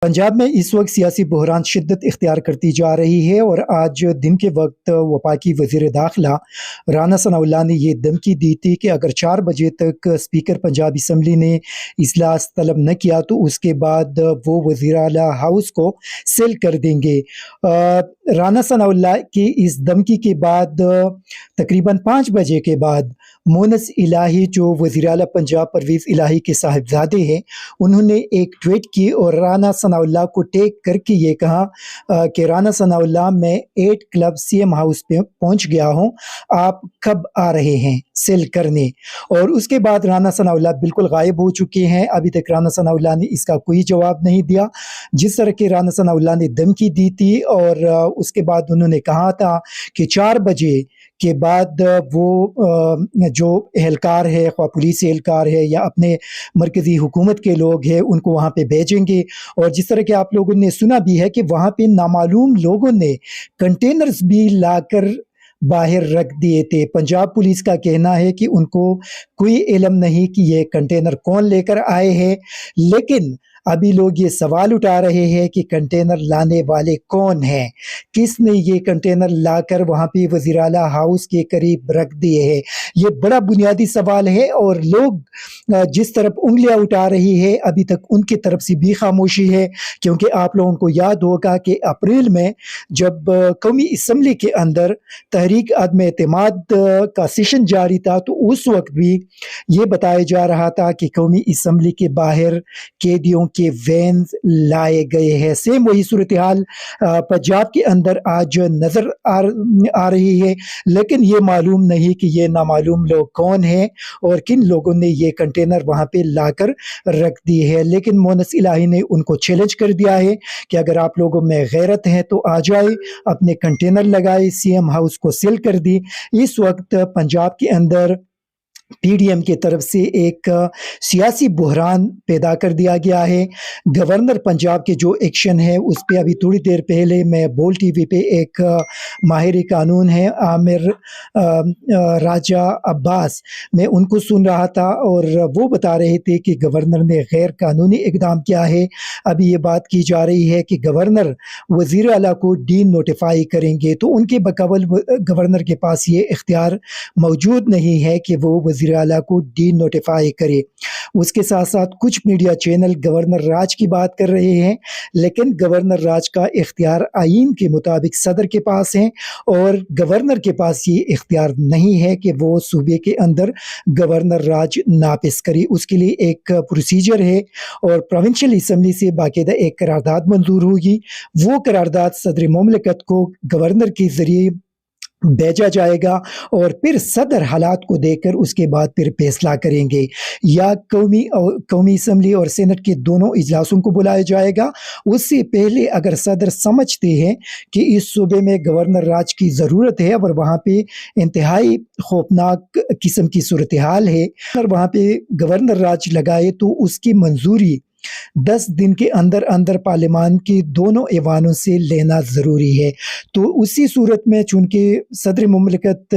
पंजाब में इस वक्त सियासी बहरान शिद्दत इख्तियार करती जा रही है और आज दिन के वक्त वफाकी वज़ीर दाखिला राना सनाउल्लाह ने ये धमकी दी थी कि अगर 4 बजे तक स्पीकर पंजाब असम्बली ने इजलास तलब न किया तो उसके बाद वो वज़ीर आला हाउस को सेल कर देंगे। राना सनाउल्लाह की इस धमकी के बाद तकरीबन 5 बजे के बाद मोनस इलाही जो वज़ीर आला पंजाब परवेज़ इलाही के साहिबजादे हैं, उन्होंने एक ट्वीट की और राना सनाउल्लाह को टैग करके ये कहा कि राना सनाउल्लाह मैं 8 क्लब सीएम हाउस पे पहुंच गया हूं, आप कब आ रहे हैं सेल करने। और उसके बाद राना सनाउल्लाह बिल्कुल गायब हो चुके हैं। अभी तक राना सनाउल्लाह ने इसका कोई जवाब नहीं दिया। जिस तरह के राना सनाउल्लाह ने धमकी दी थी और उसके बाद उन्होंने कहा था कि 4 बजे के बाद वो जो एहलकार है, ख्वाह पुलिस एहलकार है या अपने मरकज़ी हुकूमत के लोग हैं, उनको वहाँ पे भेजेंगे। और जिस तरह के आप लोगों ने सुना भी है कि वहाँ पे नामालूम लोगों ने कंटेनर्स भी लाकर बाहर रख दिए थे। पंजाब पुलिस का कहना है कि उनको कोई इल्म नहीं कि ये कंटेनर कौन लेकर आए हैं, लेकिन अभी लोग ये सवाल उठा रहे हैं कि कंटेनर लाने वाले कौन हैं, किसने ये कंटेनर लाकर वहाँ पे वज़ीर आला हाउस के करीब रख दिए हैं। ये बड़ा बुनियादी सवाल है और लोग जिस तरफ उंगलियां उठा रही है अभी तक उनकी तरफ से भी खामोशी है, क्योंकि आप लोगों को याद होगा कि अप्रैल में जब कौमी असम्बली के अंदर तहरीक अदम एतमाद का सेशन जारी था तो उस वक्त भी ये बताया जा रहा था कि कौमी असम्बली के बाहर कैदियों के वैन्स लाए गए हैं। सेम वही सूरत हाल पंजाब के अंदर आज नज़र आ रही है, लेकिन ये मालूम नहीं कि ये नामालूम लोग कौन हैं और किन लोगों ने ये कंटेनर वहाँ पे लाकर रख दिए हैं। लेकिन मोनस इलाही ने उनको चैलेंज कर दिया है कि अगर आप लोगों में गैरत है तो आ जाए, अपने कंटेनर लगाए, सीएम हाउस को सील कर दी। इस वक्त पंजाब के अंदर पीडीएम की तरफ से एक सियासी बहरान पैदा कर दिया गया है। गवर्नर पंजाब के जो एक्शन है उस पे अभी थोड़ी देर पहले मैं बोल टीवी पे एक माहिर कानून है आमिर राजा अब्बास, मैं उनको सुन रहा था और वो बता रहे थे कि गवर्नर ने गैर कानूनी इकदाम किया है। अभी ये बात की जा रही है कि गवर्नर वज़ीर आला को डी नोटिफाई करेंगे, तो उनके बकौल गवर्नर के पास ये इख्तियार मौजूद नहीं है कि वो वज़ीर आला को डी नोटिफाई करे। उसके साथ साथ कुछ मीडिया चैनल गवर्नर राज की बात कर रहे हैं, लेकिन गवर्नर राज का इख्तियार आईन के मुताबिक सदर के पास है और गवर्नर के पास ये इख्तियार नहीं है कि वो सूबे के अंदर गवर्नर राज नाफिज करे। उसके लिए एक प्रोसीजर है और प्रोविंशियल असम्बली से बाकायदा एक करारदाद मंजूर होगी। वो करारदाद सदर मुमलिकत को गवर्नर के ज़रिए भेजा जाएगा और फिर सदर हालात को देखकर उसके बाद फिर फैसला करेंगे, या कौमी असम्बली और सेनेट के दोनों इजलासों को बुलाया जाएगा। उससे पहले अगर सदर समझते हैं कि इस सूबे में गवर्नर राज की ज़रूरत है और वहाँ पे इंतहाई खौफनाक किस्म की सूरत हाल है, अगर वहाँ पे गवर्नर राज लगाए तो उसकी मंजूरी 10 दिन के अंदर अंदर पार्लियामान के दोनों ऐवानों से लेना ज़रूरी है। तो उसी सूरत में चूँकि सदर मुमलिकत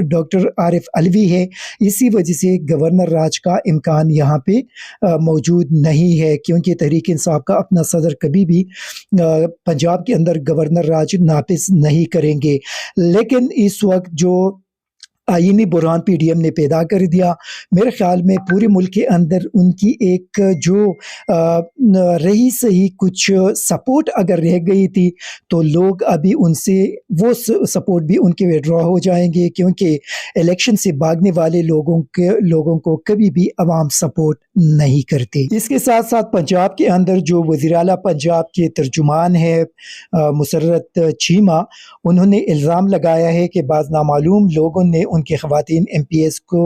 डॉक्टर आरिफ अलवी है, इसी वजह से गवर्नर राज का इम्कान यहाँ पे मौजूद नहीं है, क्योंकि तहरीक इंसाफ का अपना सदर कभी भी पंजाब के अंदर गवर्नर राज नाफिज नहीं करेंगे। लेकिन इस वक्त जो आईनी बुरहान पीडीएम ने पैदा कर दिया, मेरे ख्याल में पूरे मुल्क के अंदर उनकी एक जो रही सही कुछ सपोर्ट अगर रह गई थी तो लोग अभी उनसे वो सपोर्ट भी उनके विड्रॉ हो जाएंगे, क्योंकि इलेक्शन से भागने वाले लोगों को कभी भी अवाम सपोर्ट नहीं करते। इसके साथ साथ पंजाब के अंदर जो वज़ीर आला पंजाब के तर्जुमान है मुसर्रत चीमा, उन्होंने इल्ज़ाम लगाया है कि बाज़ नामालूम लोगों ने उनके ख़वातीन एमपीएस को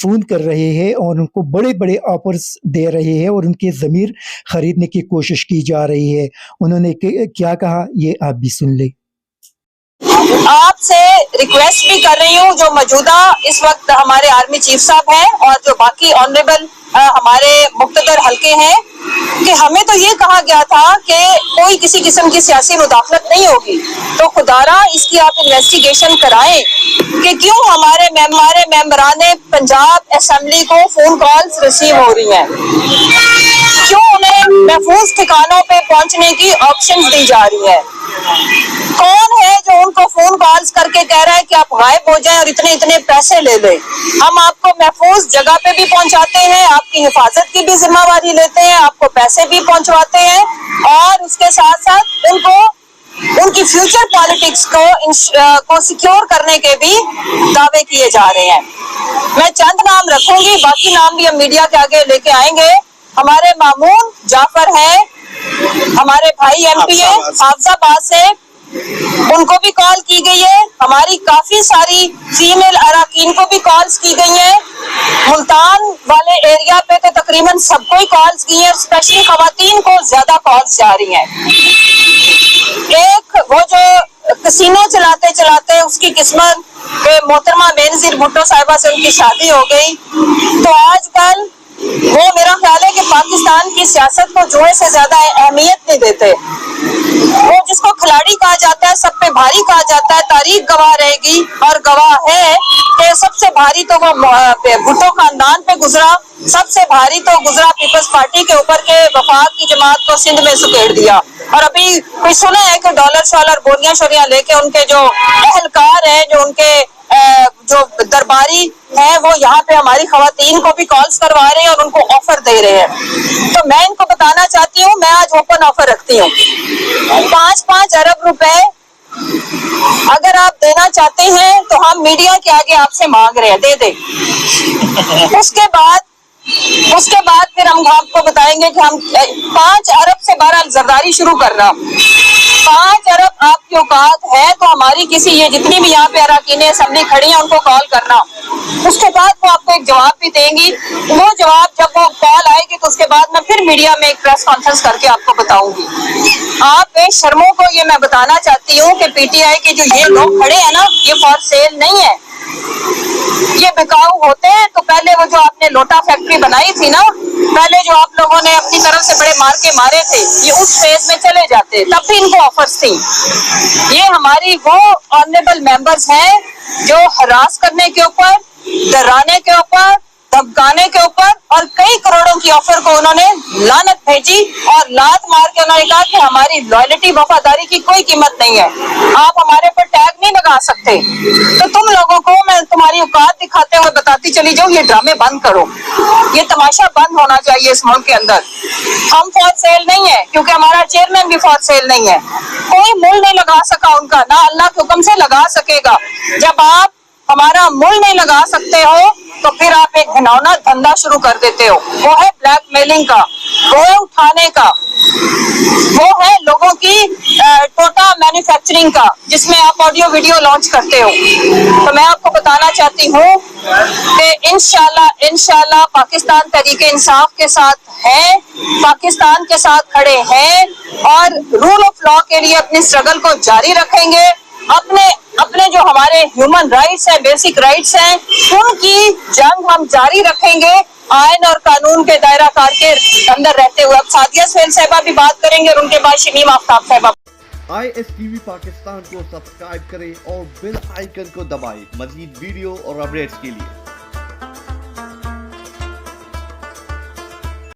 फ़ोन कर रहे हैं और उनको बड़े बड़े ऑफर्स दे रहे हैं और उनके ज़मीर ख़रीदने की कोशिश की जा रही है। उन्होंने क्या कहा, ये आप भी सुन लें। आपसे रिक्वेस्ट भी कर रही हूँ, जो मौजूदा इस वक्त हमारे आर्मी चीफ साहब हैं और जो बाकी ऑनरेबल ہمارے مقتدر حلقے ہیں کہ ہمیں تو یہ کہا گیا تھا کہ کوئی کسی قسم کی سیاسی مداخلت نہیں ہوگی، تو خدارا اس کی آپ انویسٹیگیشن کرائیں کہ کیوں ہمارے ممبران پنجاب اسمبلی کو فون کالز ریسیو ہو رہی ہیں، کیوں انہیں محفوظ ٹھکانوں پہ پہنچنے کی آپشنز دی جا رہی ہیں، کون ہے جو ان کو فون کالز کر کے کہہ رہا ہے کہ آپ غائب ہو جائیں اور اتنے پیسے لے لیں، ہم آپ کو محفوظ جگہ پہ بھی پہنچاتے ہیں، آپ کی حفاظت کی بھی ذمہ داری لیتے ہیں، آپ کو پیسے بھی پہنچواتے ہیں، اور اس کے ساتھ ساتھ ان کی فیوچر پالیٹکس کو سیکیور کرنے کے بھی دعوے کیے جا رہے ہیں۔ میں چند نام رکھوں گی، باقی نام بھی ہم میڈیا کے آگے لے کے آئیں گے۔ ہمارے مامون جعفر ہیں، ہمارے بھائی ایم پی ہیں حافظ آباد سے، ان کو بھی کال کی گئی ہے، ہماری کافی ساری فیمیل اراکین کو بھی کالز کی گئی ہیں، ملتان والے ایریا پہ تو تقریباً سب کو ہی کالز کی ہیں، اسپیشلی خواتین کو زیادہ کالز جا رہی ہیں۔ ایک وہ جو کسینو چلاتے چلاتے اس کی قسمت کہ محترمہ بینظیر بھٹو صاحبہ سے ان کی شادی ہو گئی، تو آج کل وہ میرا خیال ہے کہ پاکستان کی سیاست کو جوئے سے زیادہ اہمیت نہیں دیتے، وہ جس کو کھلاڑی کہا جاتا ہے، سب پہ بھاری کہا جاتا ہے، تاریخ گواہ رہے گی اور گواہ ہے کہ سب سے بھاری تو وہ بھٹو خاندان پہ گزرا، سب سے بھاری تو گزرا پیپلز پارٹی کے اوپر کے وفاق کی جماعت کو سندھ میں سکیڑ دیا، اور ابھی کوئی سنا ہے کہ ڈالر شالر بوریاں شوریاں لے کے ان کے جو اہلکار ہیں، جو ان کے جو درباری ہیں، وہ یہاں پہ ہماری خواتین کو بھی کالز کروا رہے ہیں اور ان کو آفر دے رہے ہیں۔ تو میں ان کو بتانا چاہتی ہوں، میں آج اوپن آفر رکھتی ہوں، 5 ارب روپے اگر آپ دینا چاہتے ہیں تو ہم میڈیا کے آگے آپ سے مانگ رہے ہیں، دے دیں۔ اس کے بعد پھر ہم آپ کو بتائیں گے کہ ہم 5 ارب سے 12 زرداری شروع کرنا، 5 ارب آپ کی اوقات ہے تو ہماری کسی یہ جتنی بھی یہاں پہ اراکین اسمبلی کھڑی ہیں ان کو کال کرنا، اس کے بعد وہ آپ کو ایک جواب بھی دیں گی، وہ جواب جب وہ کال آئے گی تو اس کے بعد میں پھر میڈیا میں ایک پریس کانفرنس کر کے آپ کو بتاؤں گی۔ آپ بے شرموں کو یہ میں بتانا چاہتی ہوں کہ پی ٹی آئی کے جو یہ لوگ کھڑے ہیں نا، یہ فار سیل نہیں ہے، یہ بکاؤ ہوتے ہیں تو پہلے وہ جو آپ نے لوٹا فیکٹری بنائی تھی نا، پہلے جو آپ لوگوں نے اپنی طرف سے بڑے مار کے مارے تھے، یہ اس فیز میں چلے جاتے، تب بھی ان کو آفرز تھی۔ یہ ہماری وہ آنریبل ممبرز ہیں جو ہراس کرنے کے اوپر، ڈرانے کے اوپر، دھمکانے کے اوپر اور کئی کروڑوں کی آفر کو انہوں نے لعنت بھیجی اور لات مار کے انہوں نے کہا کہ ہماری لائلٹی وفاداری کی کوئی قیمت نہیں ہے، آپ ہمارے پر ٹیگ نہیں لگا سکتے۔ تو تم لوگوں کو میں تمہاری اوقات دکھاتے ہوئے بتاتی چلی جاؤں، یہ ڈرامے بند کرو، یہ تماشا بند ہونا چاہیے اس ملک کے اندر۔ ہم فور سیل نہیں ہے، کیونکہ ہمارا چیئرمین بھی فور سیل نہیں ہے، کوئی مول نہیں لگا سکا ان کا، نہ اللہ کے حکم سے لگا سکے گا۔ جب آپ ہمارا مول نہیں لگا سکتے ہو تو پھر آپ ایک گھناؤنا دھندا شروع کر دیتے ہو، وہ ہے بلیک میلنگ کا، وہ ہے اٹھانے کا، وہ ہے لوگوں کی ٹوٹا مینوفیکچرنگ کا، جس میں آپ آڈیو ویڈیو لانچ کرتے ہو۔ تو میں آپ کو بتانا چاہتی ہوں کہ انشاءاللہ پاکستان تحریک انصاف کے ساتھ ہے، پاکستان کے ساتھ کھڑے ہیں اور رول آف لا کے لیے اپنی اسٹرگل کو جاری رکھیں گے، اپنے جو ہمارے ہیومن رائٹس ہیں، بیسک رائٹس ہیں، ان کی جنگ ہم جاری رکھیں گے آئین اور قانون کے دائرہ کار کے اندر رہتے ہوئے۔ اب سعدیہ سہیل صاحبہ بھی بات کریں گے اور ان کے بعد شمیم آفتاب صاحبہ۔ ISTV پاکستان کو سبسکرائب کریں اور بیل آئیکن کو دبائیں مزید ویڈیو اور اپڈیٹس کے لیے۔